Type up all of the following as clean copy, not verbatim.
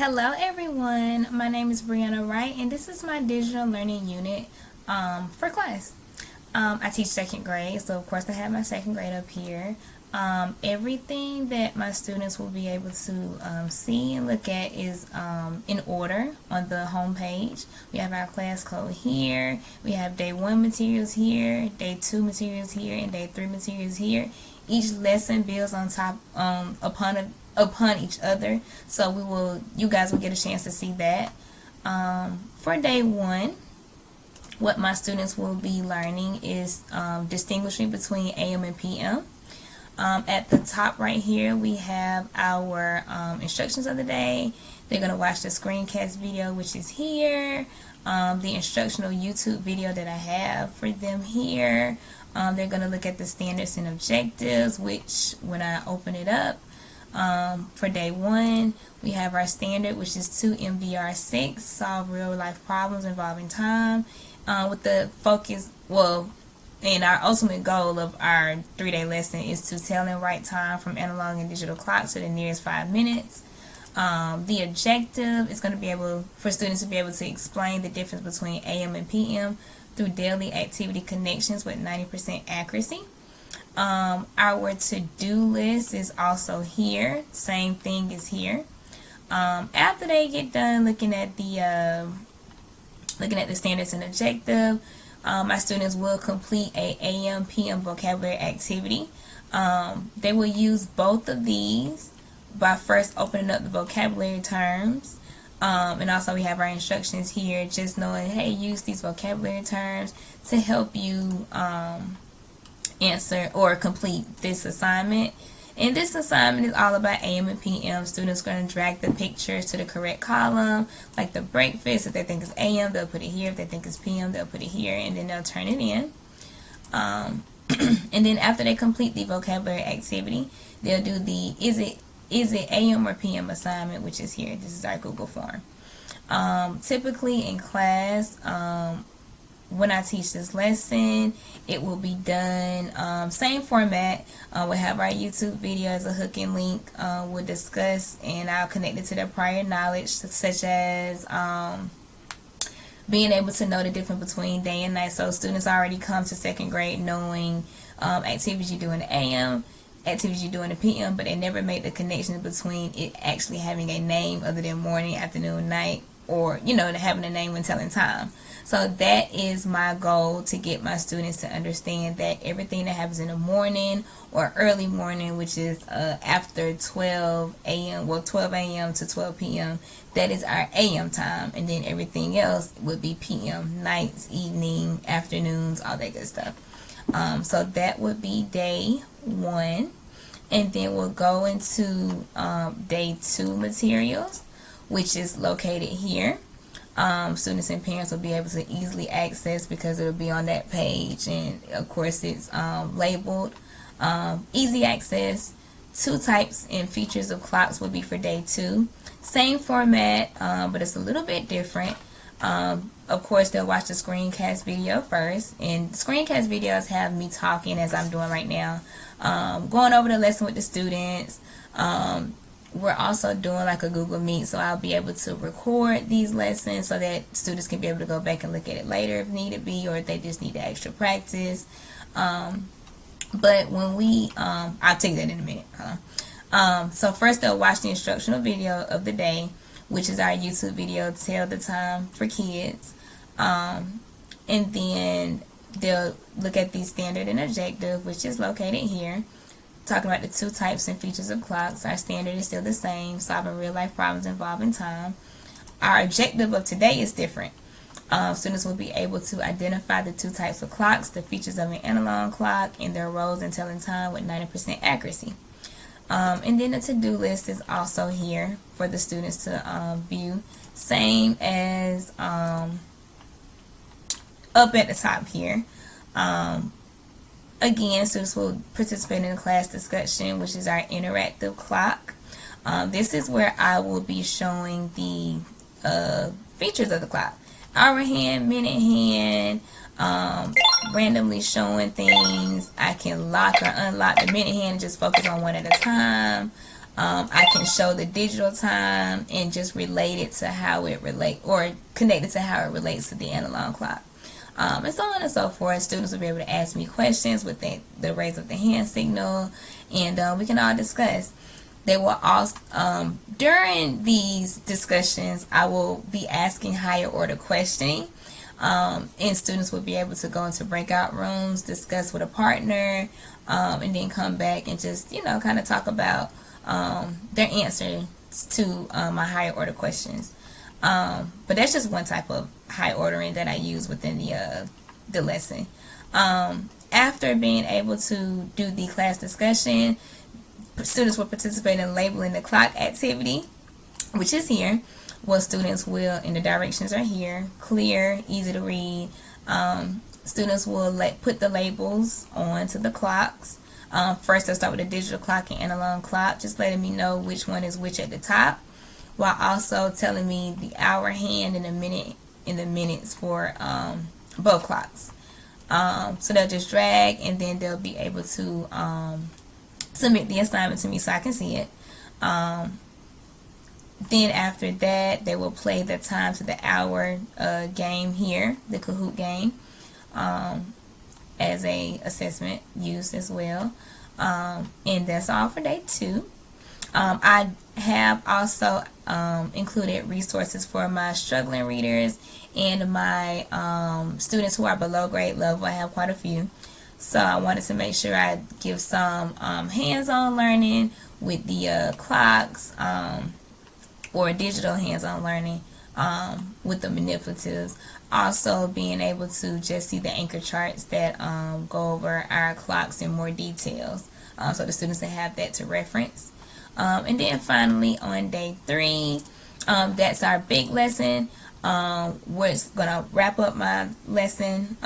Hello everyone, my name is Brianna Wright and this is my digital learning unit for class. I teach second grade, so of course I have my second grade up here. Everything that my students will be able to see and look at is in order on the home page. We have our class code here, we have day 1 materials here, day 2 materials here, and day 3 materials here. Each lesson builds on top upon each other, so you guys will get a chance to see that. For day 1, what my students will be learning is distinguishing between AM and PM. At the top right here we have our instructions of the day. They're going to watch the screencast video, which is here, the instructional YouTube video that I have for them here. They're going to look at the standards and objectives, which when I open it up, for day 1, we have our standard, which is 2 MVR6, solve real life problems involving time, with the focus, and our ultimate goal of our 3-day lesson is to tell and write time from analog and digital clocks to the nearest 5 minutes. The objective is going to be for students to be able to explain the difference between AM and PM through daily activity connections with 90% accuracy. Our to-do list is also here. Same thing is here. After they get done looking at the standards and objective, my students will complete a AM PM vocabulary activity. They will use both of these by first opening up the vocabulary terms. And also we have our instructions here, just knowing, hey, use these vocabulary terms to help you answer or complete this assignment. And this assignment is all about AM and PM. Students are going to drag the pictures to the correct column, like the breakfast. If they think it's AM, they'll put it here. If they think it's PM, they'll put it here, and then they'll turn it in. And then after they complete the vocabulary activity, they'll do the is it AM or PM assignment, which is here. This is our Google form. Typically in class, when I teach this lesson, it will be done same format. We'll have our YouTube video as a hook and link. We'll discuss, and I'll connect it to their prior knowledge, such as being able to know the difference between day and night. So students already come to second grade knowing activities you do in the AM, activities you do in the PM, but they never make the connection between it actually having a name other than morning, afternoon, night, or having a name when telling time. So that is my goal, to get my students to understand that everything that happens in the morning or early morning, which is after 12 a.m., 12 a.m. to 12 p.m., that is our AM time, and then everything else would be PM, nights, evening, afternoons, all that good stuff. So that would be day 1, and then we'll go into day 2 materials, which is located here. Students and parents will be able to easily access because it will be on that page, and of course it's labeled easy access. 2 types and features of clocks will be for day 2. Same format, but it's a little bit different. Of course they'll watch the screencast video first, and screencast videos have me talking as I'm doing right now, going over the lesson with the students. We're also doing like a Google Meet, so I'll be able to record these lessons so that students can be able to go back and look at it later if needed be, or if they just need the extra practice. But when I'll take that in a minute. So first they'll watch the instructional video of the day, which is our YouTube video, Tell the Time for Kids. And then they'll look at the standard and objective, which is located here, talking about the 2 types and features of clocks. Our standard is still the same, solving real life problems involving time. Our objective of today is different. Students will be able to identify the 2 types of clocks, the features of an analog clock, and their roles in telling time with 90% accuracy. And then the to-do list is also here for the students to view, same as up at the top here. Again, students will participate in the class discussion, which is our interactive clock. This is where I will be showing the features of the clock. Hour hand, minute hand, randomly showing things. I can lock or unlock the minute hand and just focus on one at a time. I can show the digital time and just relate it to how it relates, or connect it to how it relates to the analog clock. And so on and so forth. Students will be able to ask me questions with the raise of the hand signal, and we can all discuss. They will also, during these discussions, I will be asking higher order questioning, and students will be able to go into breakout rooms, discuss with a partner, and then come back and just, kind of talk about their answers to my higher order questions. But that's just one type of high ordering that I use within the lesson. After being able to do the class discussion, students will participate in labeling the clock activity, which is here. Well, students will, and the directions are here, clear, easy to read. Students will put the labels onto the clocks. First, they'll start with the digital clock and analog clock, just letting me know which one is which at the top, while also telling me the hour hand and the minutes for both clocks. So they'll just drag, and then they'll be able to submit the assignment to me so I can see it. Then after that, they will play the time to the hour game here, the Kahoot game, as a assessment used as well. And that's all for day 2. I have also included resources for my struggling readers and my students who are below grade level. I have quite a few. So I wanted to make sure I give some hands-on learning with the clocks, or digital hands-on learning with the manipulatives. Also being able to just see the anchor charts that go over our clocks in more details, so the students can have that to reference. And then finally on day 3, that's our big lesson. We're going to wrap up my lesson,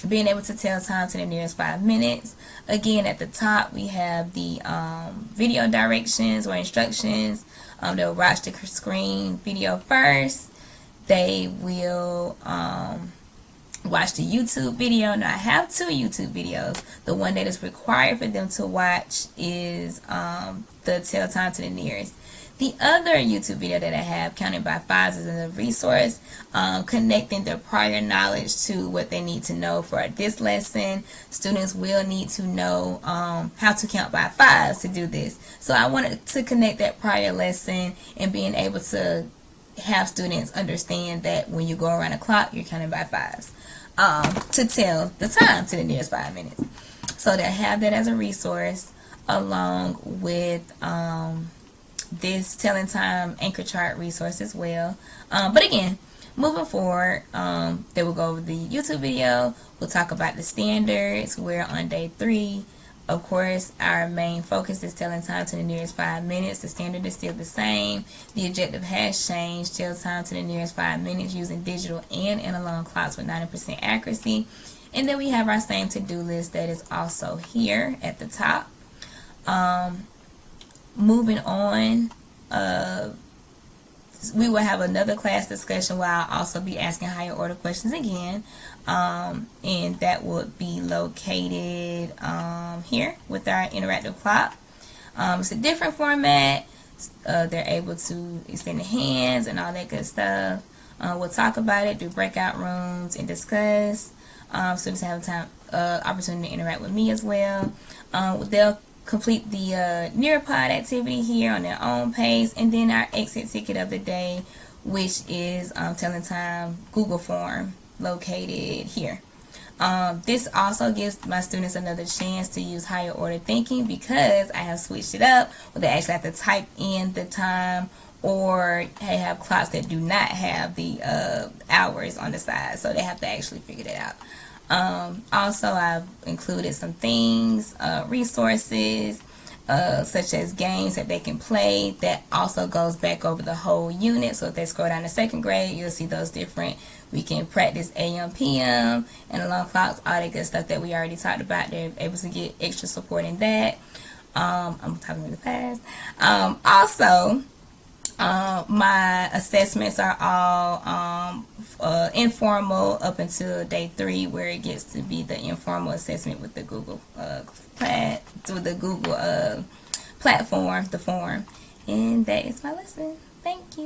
being able to tell time to the nearest 5 minutes. Again, at the top we have the video directions or instructions. They'll watch the screen video first. They will watch the YouTube video. Now I have 2 YouTube videos. The one that is required for them to watch is the tell time to the nearest. The other YouTube video that I have, counted by 5s, is a resource connecting their prior knowledge to what they need to know for this lesson. Students will need to know how to count by 5s to do this. So I wanted to connect that prior lesson and being able to have students understand that when you go around a clock, you're counting by 5s to tell the time to the nearest 5 minutes. So they'll have that as a resource along with this telling time anchor chart resource as well. But again, moving forward, they will go over the YouTube video. We'll talk about the standards. We're on day 3. Of course, our main focus is telling time to the nearest 5 minutes. The standard is still the same. The objective has changed. Tell time to the nearest 5 minutes using digital and analog clocks with 90% accuracy. And then we have our same to-do list that is also here at the top. Moving on, we will have another class discussion where I'll also be asking higher order questions again, and that would be located here with our interactive clock. It's a different format. They're able to extend the hands and all that good stuff. We'll talk about it, do breakout rooms, and discuss. Students have time, opportunity to interact with me as well. They'll complete the Nearpod activity here on their own pace, and then our exit ticket of the day, which is telling time Google form located here. This also gives my students another chance to use higher order thinking, because I have switched it up where they actually have to type in the time, or they have clocks that do not have the hours on the side, so they have to actually figure that out. Also, I've included some things, resources, such as games that they can play. That also goes back over the whole unit. So if they scroll down to 2nd grade, you'll see those different. We can practice AM, PM, and alarm clocks, all that good stuff that we already talked about. They're able to get extra support in that. I'm talking really fast. Also, my assessments are all informal up until day 3, where it gets to be the informal assessment with the Google platform, the form. And that is my lesson. Thank you.